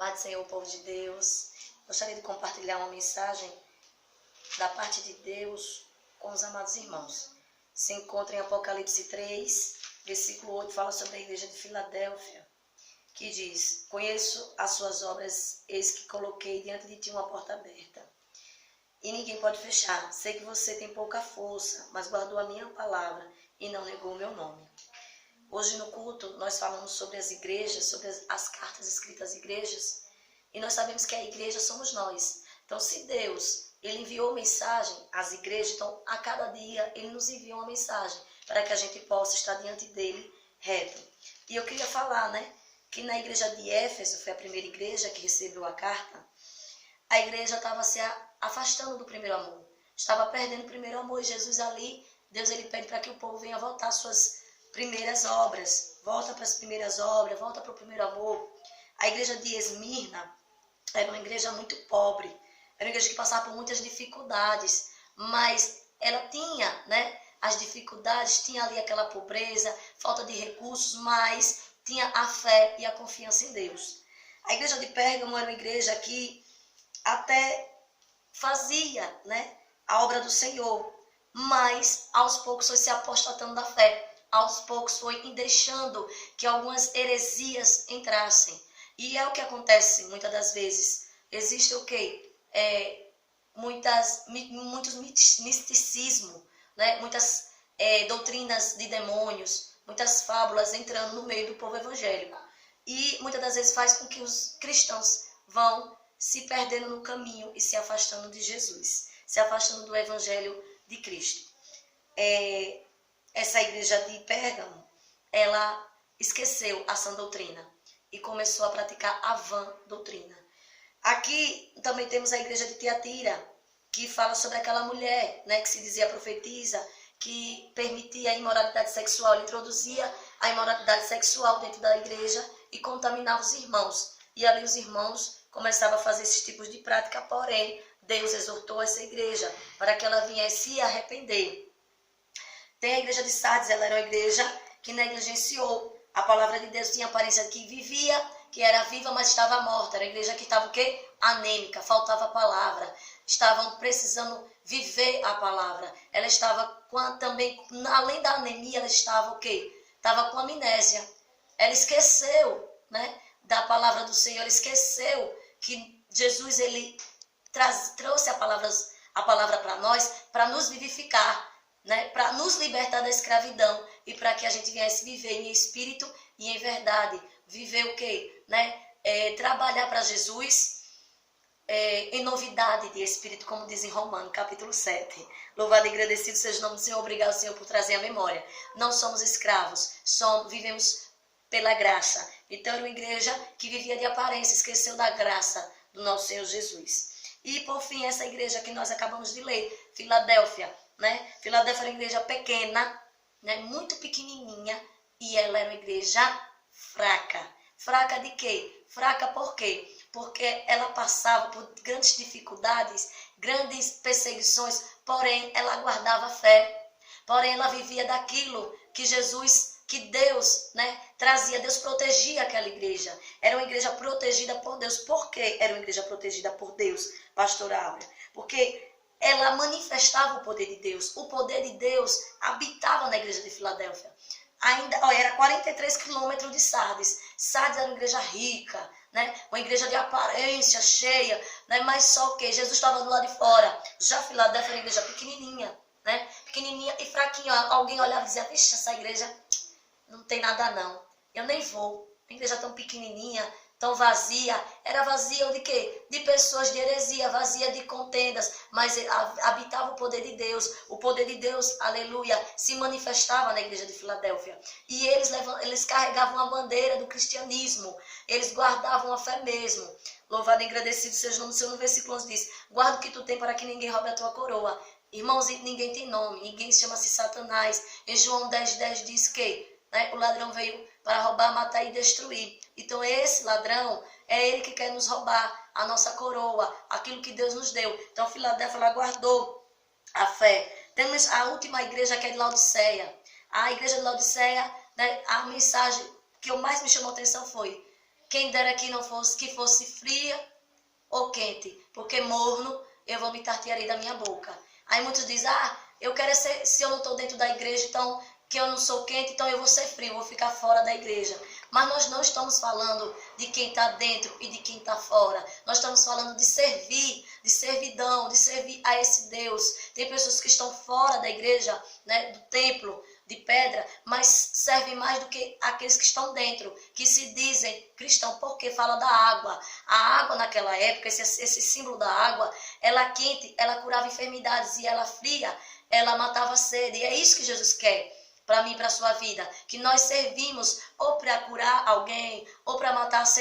Pai do Senhor, povo de Deus, gostaria de compartilhar uma mensagem da parte de Deus com os amados irmãos. Se encontra em Apocalipse 3, versículo 8, fala sobre a igreja de Filadélfia, que diz: conheço as suas obras, eis que coloquei diante de ti uma porta aberta, e ninguém pode fechar. Sei que você tem pouca força, mas guardou a minha palavra e não negou o meu nome. Hoje no culto nós falamos sobre as igrejas, sobre as cartas escritas às igrejas, e nós sabemos que a igreja somos nós. Então, se Deus ele enviou mensagem às igrejas, então a cada dia ele nos envia uma mensagem para que a gente possa estar diante dele reto. E eu queria falar, que na igreja de Éfeso, foi a primeira igreja que recebeu a carta, a igreja estava se afastando do primeiro amor, estava perdendo o primeiro amor, e Jesus ali, Deus ele pede para que o povo venha voltar às suas primeiras obras, volta para as primeiras obras, volta para o primeiro amor. A igreja de Esmirna era uma igreja muito pobre, era uma igreja que passava por muitas dificuldades, mas ela tinha, as dificuldades, tinha ali aquela pobreza, falta de recursos, mas tinha a fé e a confiança em Deus. A igreja de Pérgamo era uma igreja que até fazia, a obra do Senhor, mas aos poucos foi se apostatando da fé. Aos poucos foi deixando que algumas heresias entrassem. E é o que acontece muitas das vezes. Existe o quê? Muitos misticismo, muitas doutrinas de demônios, muitas fábulas entrando no meio do povo evangélico. E muitas das vezes faz com que os cristãos vão se perdendo no caminho e se afastando de Jesus, se afastando do evangelho de Cristo. Essa igreja de Pérgamo, ela esqueceu a sã doutrina e começou a praticar a vã doutrina. Aqui também temos a igreja de Tiatira, que fala sobre aquela mulher, que se dizia profetisa, que permitia a imoralidade sexual, ele introduzia a imoralidade sexual dentro da igreja e contaminava os irmãos. E ali os irmãos começavam a fazer esses tipos de prática, porém, Deus exortou essa igreja para que ela viesse se arrepender. Tem a igreja de Sardes, ela era uma igreja que negligenciou. A palavra de Deus tinha aparência que vivia, que era viva, mas estava morta. Era uma igreja que estava o quê? Anêmica, faltava a palavra. Estavam precisando viver a palavra. Ela estava também, além da anemia, ela estava o quê? Estava com amnésia. Ela esqueceu, da palavra do Senhor. Ela esqueceu que Jesus, ele trouxe a palavra para nós, para nos vivificar, para nos libertar da escravidão e para que a gente viesse viver em espírito e em verdade. Viver o quê? Trabalhar para Jesus em novidade de espírito, como diz em Romanos, capítulo 7. Louvado e agradecido seja o nome do Senhor. Obrigado, Senhor, por trazer a memória. Não somos escravos, vivemos pela graça. Então, era uma igreja que vivia de aparência, esqueceu da graça do nosso Senhor Jesus. E, por fim, essa igreja que nós acabamos de ler, Filadélfia. Filadélfia era uma igreja pequena, muito pequenininha, e ela era uma igreja fraca. Fraca de quê? Fraca por quê? Porque ela passava por grandes dificuldades, grandes perseguições, porém ela guardava fé. Porém ela vivia daquilo que Deus trazia. Deus protegia aquela igreja. Era uma igreja protegida por Deus. Por que era uma igreja protegida por Deus, pastora Áurea? Porque ela manifestava o poder de Deus. O poder de Deus habitava na igreja de Filadélfia. Era 43 quilômetros de Sardes. Sardes era uma igreja rica, uma igreja de aparência cheia, mas só que Jesus estava do lado de fora. Já Filadélfia era uma igreja pequenininha, pequenininha e fraquinha. Alguém olhava e dizia: vixe, essa igreja não tem nada não, eu nem vou. Uma igreja tão pequenininha, tão vazia. Era vazia de quê? De pessoas de heresia, vazia de contendas, mas habitava o poder de Deus. O poder de Deus, aleluia, se manifestava na igreja de Filadélfia. E eles carregavam a bandeira do cristianismo, eles guardavam a fé mesmo. Louvado e agradecido seja o nome do Senhor. No versículo 11 diz: guarda o que tu tem para que ninguém roube a tua coroa. Irmãos, ninguém tem nome, ninguém chama-se Satanás. Em João 10:10 diz que o ladrão veio para roubar, matar e destruir. Então esse ladrão é ele que quer nos roubar a nossa coroa, aquilo que Deus nos deu. Então Filadélfia, ela guardou a fé. Temos a última igreja, que é de Laodiceia. A igreja de Laodiceia, a mensagem que mais me chamou a atenção foi: Quem dera que não fosse, que fosse fria ou quente, porque morno eu vomitar-te-ei da minha boca. Aí muitos dizem, eu quero ser, se eu não estou dentro da igreja, então que eu não sou quente, então eu vou ser frio, vou ficar fora da igreja. Mas nós não estamos falando de quem está dentro e de quem está fora. Nós estamos falando de servir, de servidão, de servir a esse Deus. Tem pessoas que estão fora da igreja, né, do templo de pedra, mas servem mais do que aqueles que estão dentro, que se dizem cristão, porque fala da água. A água naquela época, esse símbolo da água, ela quente, ela curava enfermidades, e ela fria, ela matava a sede. E é isso que Jesus quer para mim e para a sua vida, que nós servimos ou para curar alguém, ou para matar a sede